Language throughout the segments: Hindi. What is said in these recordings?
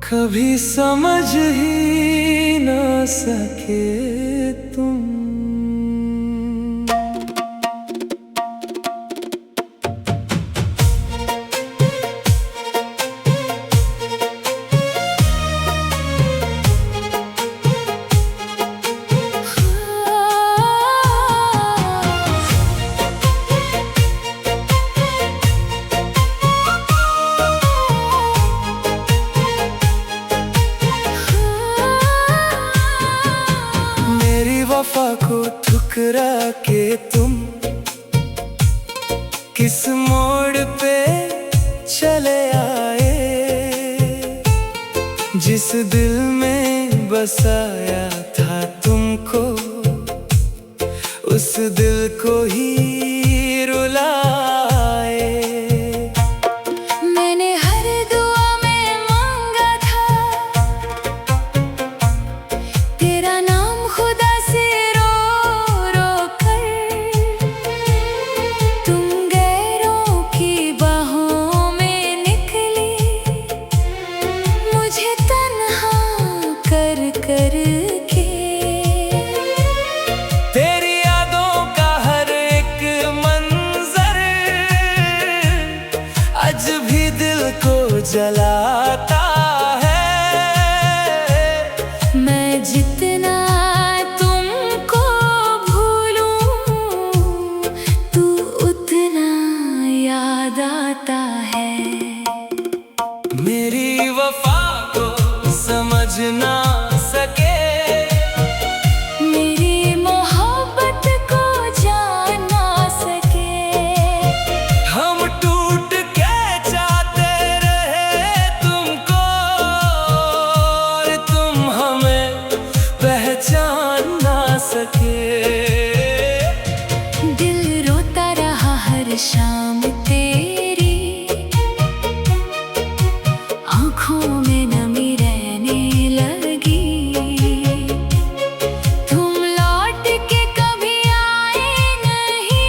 कभी समझ ही न सके तुम। वफा को ठुकरा के तुम किस मोड़ पे चले आए, जिस दिल में बसाया था तुमको उस दिल को ही रुलाए। मैंने हर दुआ में मांगा था तेरा नाम खुदा से रो रो कर, तुम गैरों की बाहों में निकली मुझे तन्हा कर कर के। तेरी यादों का हर एक मंजर आज भी दिल को जलाता है। मैं जितना तुमको भूलूं तू उतना याद आता है। मेरी वफा को समझ ना सके, मेरी मोहब्बत को जान ना सके। हम टूट के चाहते रहे तुमको और तुम हमें पहचान ना सके। दिल रोता रहा हर शाम तेरी आँखों में नमी रहने लगी। तुम लौट के कभी आए नहीं,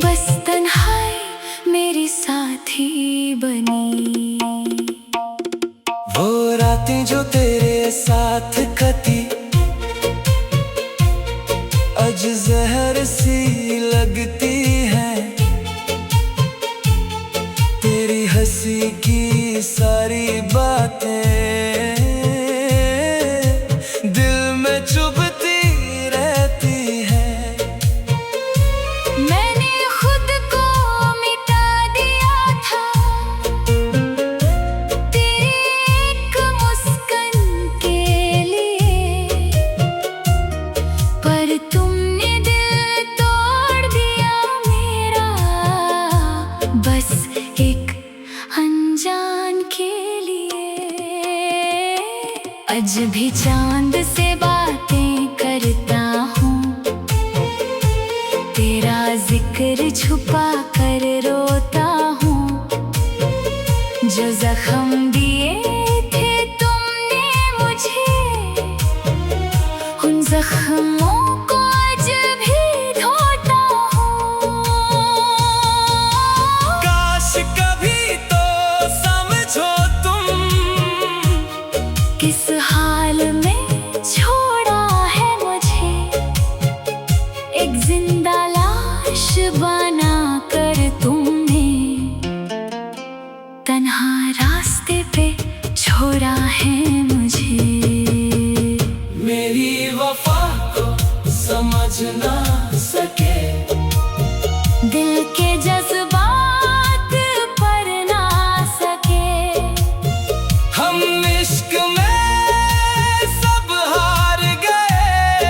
बस तन्हाई मेरी साथी बनी। वो रातें जो तेरे साथ कटी आज जहर सी लगती है। तेरी हंसी की सारी बातें दिल में चुभती रहती है। मैंने खुद को मिटा दिया था तेरी एक मुस्कान के लिए, पर तुमने दिल तोड़ दिया मेरा बस एक अनजान के लिए। आज भी चांद से बातें करता हूँ, तेरा जिक्र छुपा कर रोता हूँ। जो जख्म दिए थे तुमने मुझे उन जख्मों को आज भी धोता हूँ। काश कभी तो समझो तुम किस हाल में छोड़ा है मुझे, एक जिंदा लाश बना कर तुमने तन्हा रास्ते पे छोड़ा है मुझे। मेरी वफा को समझ ना सके, दिल के जज्बात पर ना सके। हम इश्क में सब हार गए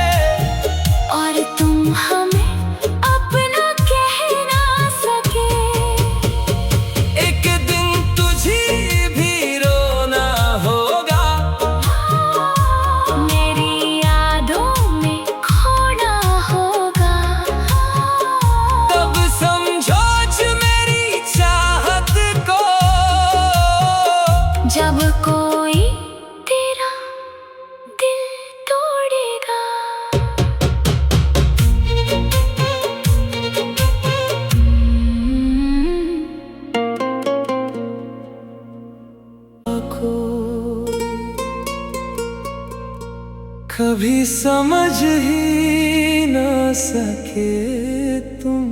और तुम हमें अपना कह ना सके। एक दिन तुझे भी रोना होगा, मेरी यादों में खोना होगा। तब समझो भी समझ ही ना सके तुम।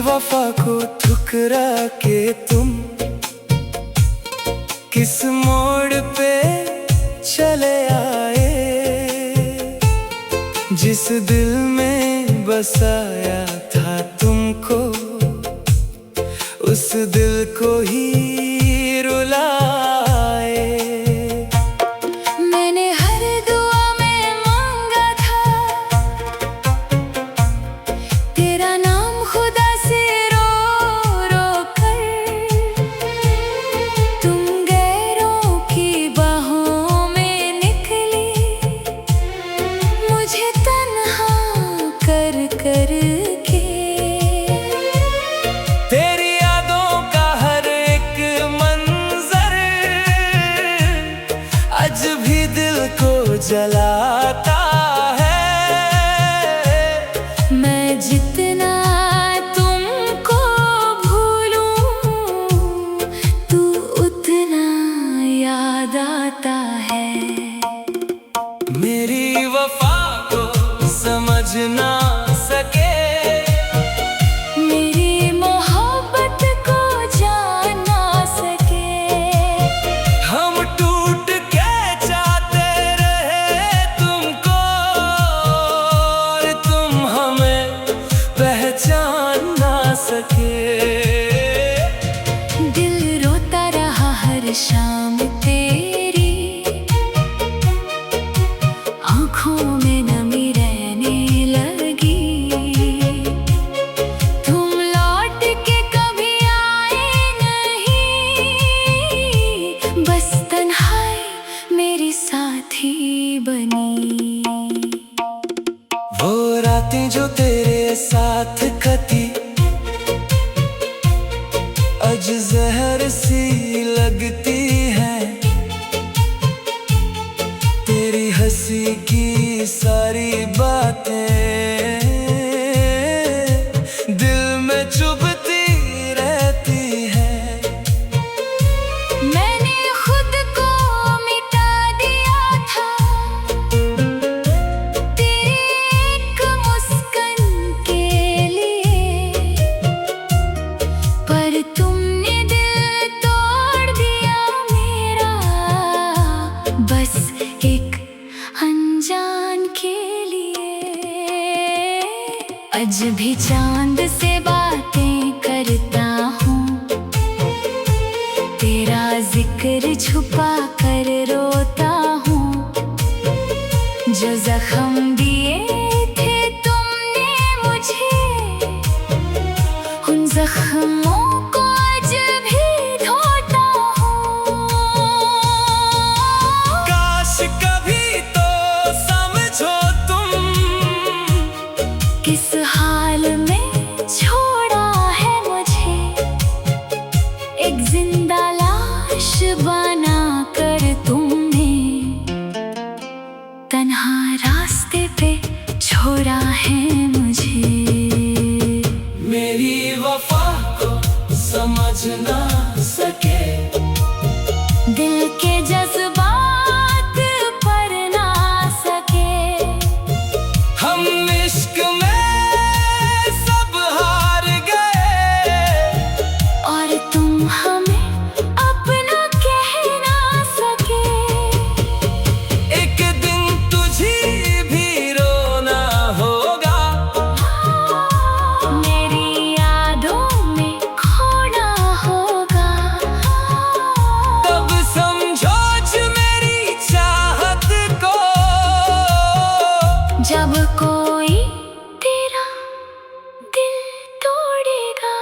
वफा को ठुकरा के तुम किस मोड़ पे चले आए, जिस दिल में बसाया था तुमको उस दिल को ही रुलाए। मैंने हर दुआ में मांगा था तेरा नाम खुदा से रो रो कर, तुम गैरों की बाहों में निकली मुझे तन्हा कर कर के। तेरी यादों का हर एक मंजर आज भी दिल को जलाता है। मैं जितना तुमको भूलूं तू उतना याद आता है। मेरी वफा को समझ ना सके, मेरी मोहब्बत को जान ना सके। हम टूट के चाहते रहे तुमको और तुम हमें पहचान ना सके। दिल रोता रहा हर शाम तेरी आँखों में नमी रहने लगी। तुम लौट के कभी आए नहीं, बस तन्हाई मेरी साथी बनी। वो रातें जो तेरे साथ कटी आज जहर सी लगती हैं। तेरी हंसी की सारी बातें दिल में चुभती रहती हैं। मैंने खुद को मिटा दिया था तेरी एक मुस्कान के लिए, पर तुमने दिल तोड़ दिया मेरा बस एक अनजान के लिए। आज भी चांद से बातें करता हूँ, तेरा जिक्र छुपा कर रोता हूँ। जो जख्म दिए थे तुमने मुझे उन जख्मों को आज भी धोता हूँ। काश कभी तो समझो तुम किस हाल में छोड़ा है मुझे, एक जिंदा लाश बना कर तुमने तन्हा रास्ते पे छोड़ा है मुझे। मेरी वफा को समझ ना सके, दिल के जज्बात पर ना सके। हम इश्क में सब हार गए और तुम हमें अपना कह ना सके। एक दिन तुझे भी रोना होगा, मेरी यादों में खोना होगा। तब समझो मेरी चाहत को। जब कोई तेरा दिल तोड़ेगा।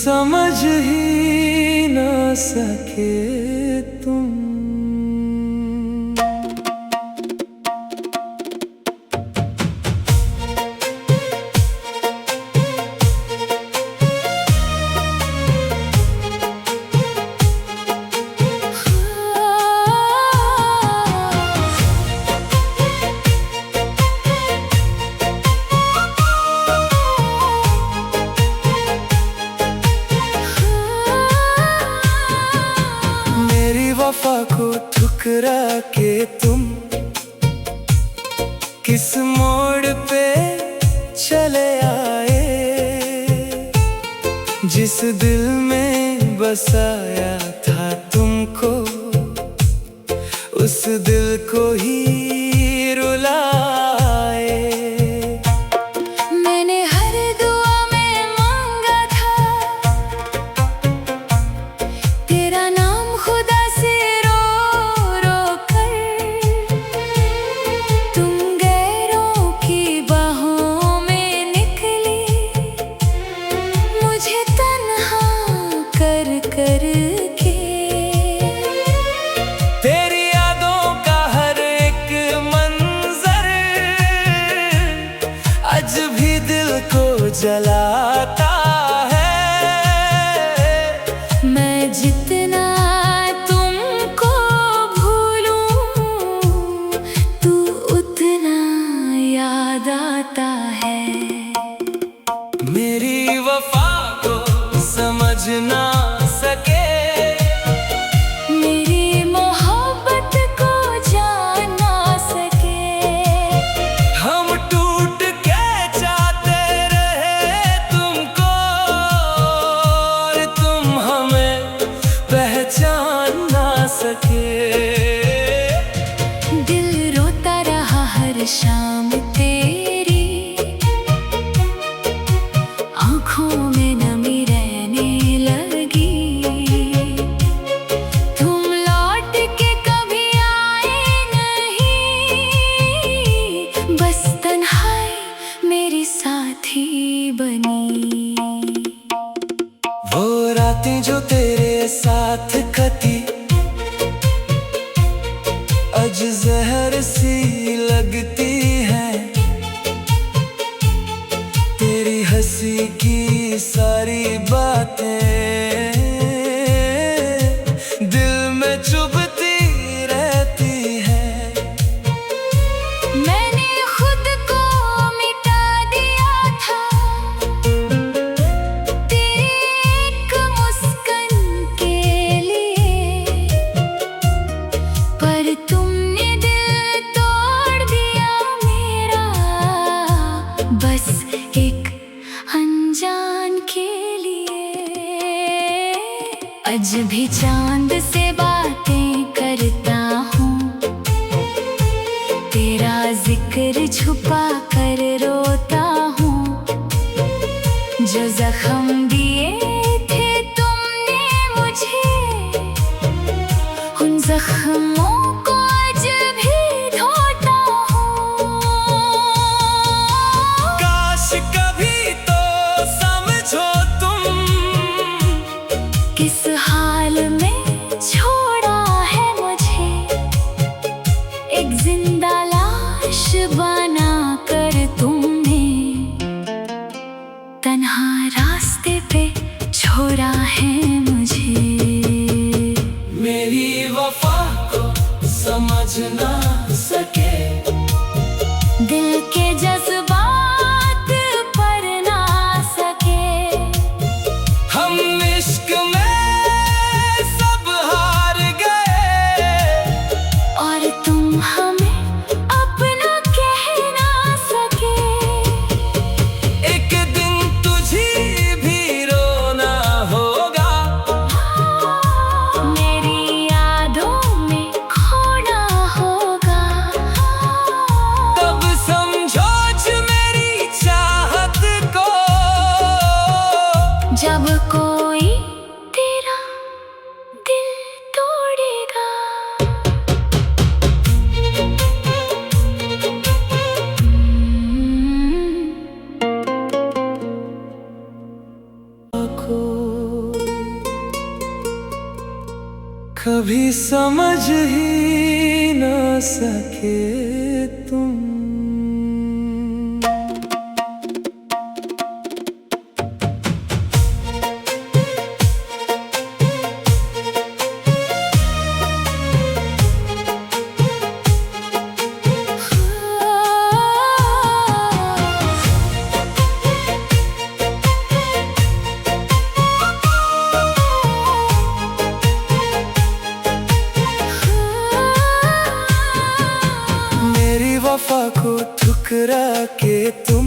समझ ही ना सके तुम। वफा को ठुकरा के तुम किस मोड़ पे चले आए। जिस दिल में बसाया था तुमको, उस दिल को ही रुलाए। मैंने हर दुआ में मांगा था तेरा नाम, खुदा से रो रो कर तुम गैरों की बाहों में निकली, मुझे तन्हा कर कर के। तेरी यादों का हर एक मंजर आज भी दिल को जलाता है। मैं जितना तुमको भूलूं, तू उतना याद आता है। मेरी वफा को समझ ना सके, मेरी मोहब्बत को जान ना सके। हम टूट के चाहते रहे तुमको, और तुम हमें पहचान ना सके। दिल रोता रहा हर शाम तेरी आँखों में नमी रहने लगी। तुम लौट के कभी आए नहीं, बस तन्हाई मेरी साथी बनी। वो रातें जो तेरे साथ कटी आज जहर सी लगती है। तेरी हंसी की सारी बातें दिल में चुभती रहती है। मैंने खुद को मिटा दिया था तेरी एक मुस्कान के लिए, पर तुमने दिल तोड़ दिया मेरा, बस एक अनजान के लिए। आज भी चांद से बातें करता हूँ, तेरा जिक्र छुपा कर रोता हूँ। जो जख्म दिए थे तुमने मुझे, उन जख्मों को आज भी धोता हूँ। काश कभी तो समझो तुम किस हाल में छोड़ा है मुझे, एक जिंदा लाश बना कर तुमने तन्हा रास्ते पे छोड़ा है मुझे। मेरी वफा को कभी समझ ही न सके तुम। वफा को ठुकरा के तुम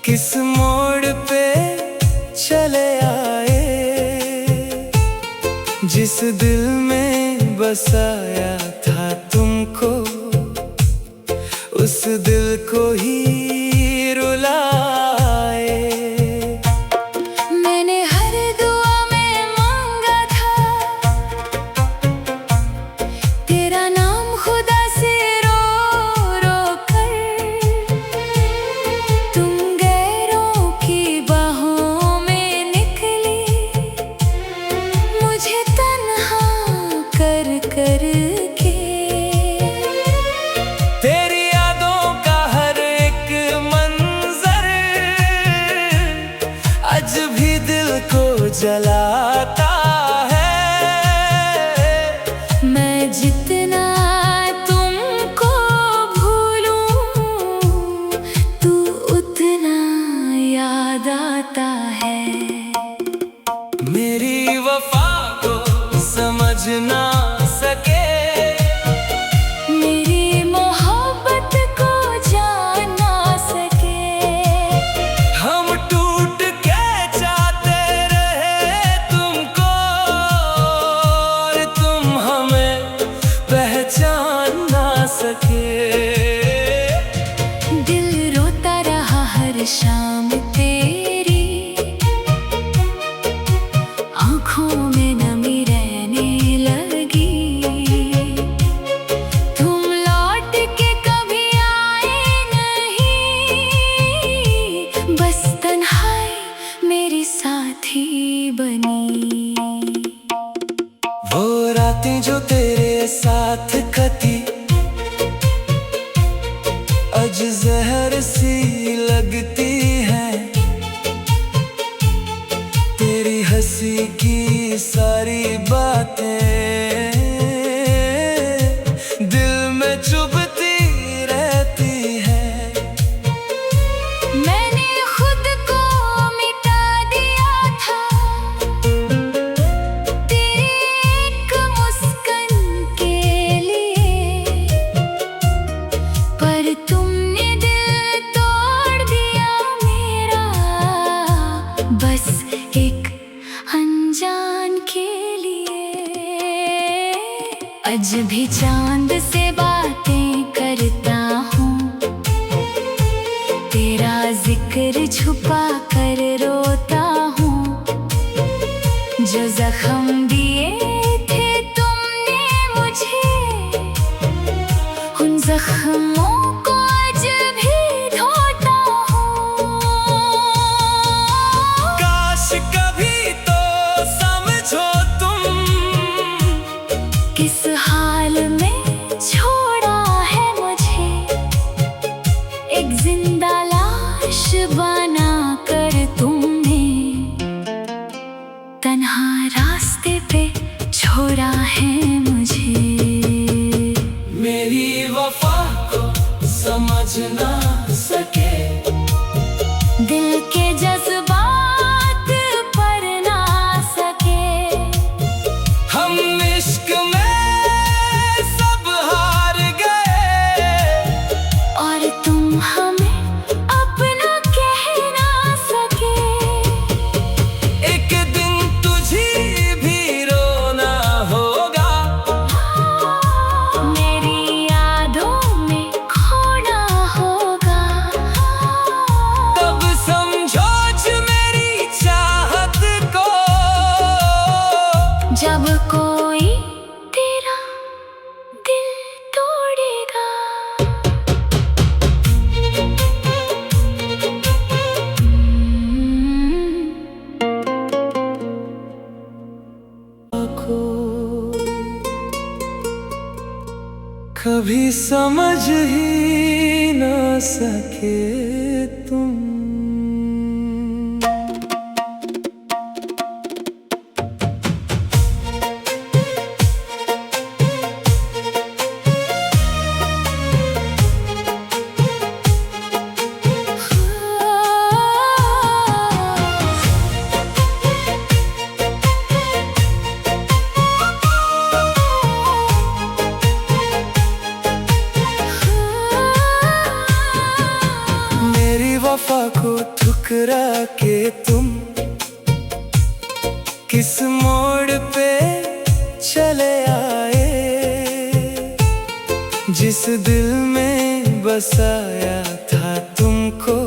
किस मोड़ पे चले आए, जिस दिल में बसाया था तुमको उस दिल को ही रुलाए। मैंने हर दुआ में मांगा था तेरा नाम खुदा से रो रो कर, तुम गैरों की बाहों में निकली मुझे तन्हा कर कर के। तेरी यादों का हर एक मंजर आज भी दिल को जलाता है। मैं जितना तुमको भूलूं तू उतना याद आता है। मेरी वफा को समझ ना सके, मेरी मोहब्बत को जान ना सके। हम टूट के चाहते रहे तुमको और तुम हमें पहचान ना सके। दिल रोता रहा हर शाम तेरी आँखों में नमी रहने लगी। तुम लौट के कभी आए नहीं, बस तन्हाई मेरी साथी बनी। वो रातें जो तेरे साथ कटी आज जहर सी लगती हैं। तेरी हंसी की सारी बातें दिल में चुभती रहती हैं। मैंने खुद को मिटा दिया था तेरी एक मुस्कान के लिए, पर तुमने दिल तोड़ दिया मेरा बस एक अनजान के लिए। आज भी चांद से बातें करता हूँ, तेरा जिक्र छुपा कर रोता हूँ। जो जख्म दिए थे तुमने मुझे उन जख्मों को आज भी धोता हूँ। काश कभी तो समझो तुम किस हाल में छोड़ा है मुझे, एक जिंदा लाश बना कर तुमने तन्हा रास्ते पे छोड़ा है मुझे। मेरी वफा को समझ ना सके, दिल के जज्बात पर ना सके। हम इश्क में सब हार गए और तुम हमें अपना कह ना सके। एक दिन तुझे भी रोना होगा, मेरी यादों में खोना होगा। तब समझो मेरी चाहत को, जब कोई तेरा दिल तोड़ेगा। कभी समझ ही ना सके तुम। वफा को ठुकरा के तुम किस मोड़ पे चले आए, जिस दिल में बसाया था तुमको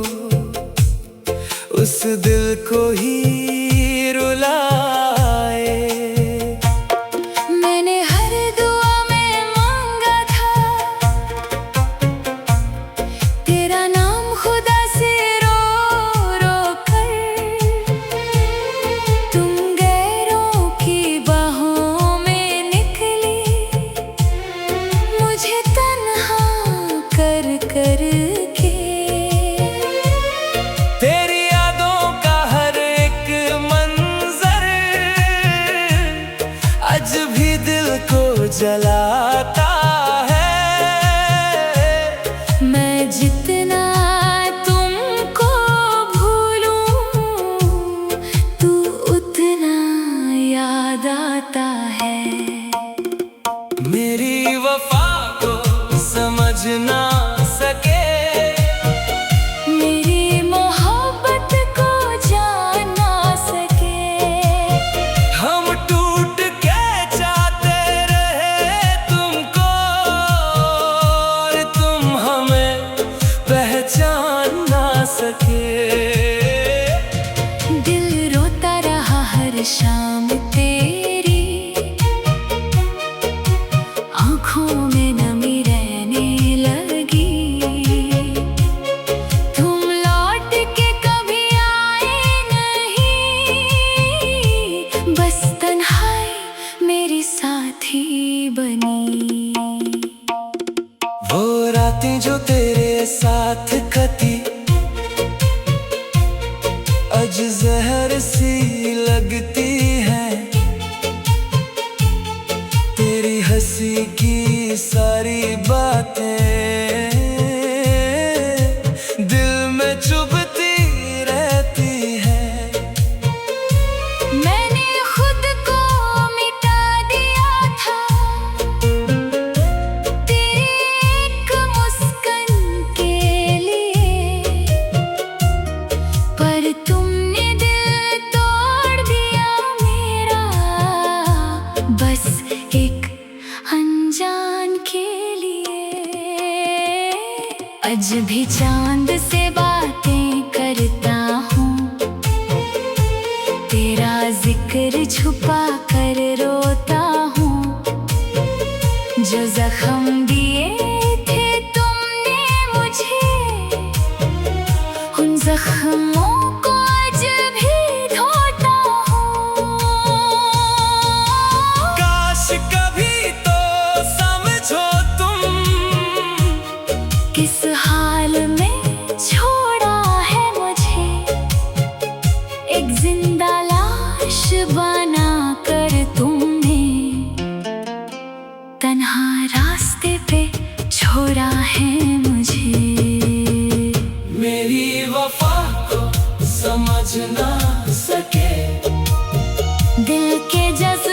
उस दिल को ही रुलाए। मैंने हर दुआ में मांगा था तेरा नाम खुदा से रो रो कर, तुम गैरों की बाहों में निकली मुझे तन्हा कर कर के। तेरी यादों का हर एक मंजर आज भी दिल को जलाता है। मैं जितना तुमको भूलूं तू उतना याद आता है। मेरी वफा को समझ ना सके, मेरी मोहब्बत को जान ना सके। हम टूट के चाहते रहे तुमको और तुम हमें पहचान ना सके। दिल रोता रहा हर शाम तेरी आँखों में नमी रहने लगी। तुम लौट के कभी आए नहीं, बस तन्हाई मेरी साथी बनी। वो रातें जो तेरे साथ कटी आज जहर सी लगती है। तेरी हंसी की सारी बातें दिल में चुभती रहती है। मैंने खुद को मिटा दिया था तेरी एक मुस्कान के लिए, पर तुमने दिल तोड़ दिया मेरा बस एक अनजान के लिए। आज भी चांद से बातें करता हूँ, तेरा जिक्र छुपा कर रोता हूँ। जो जख्म दिए थे तुमने मुझे उन जख्मों को आज भी धोता हूँ। काश कभी तो समझो तुम किस हाल में छोड़ा है मुझे, एक जिंदा लाश बना कर तुमने तन्हा रास्ते पे छोड़ा है मुझे। मेरी वफा को समझ ना सके, दिल के जज्बे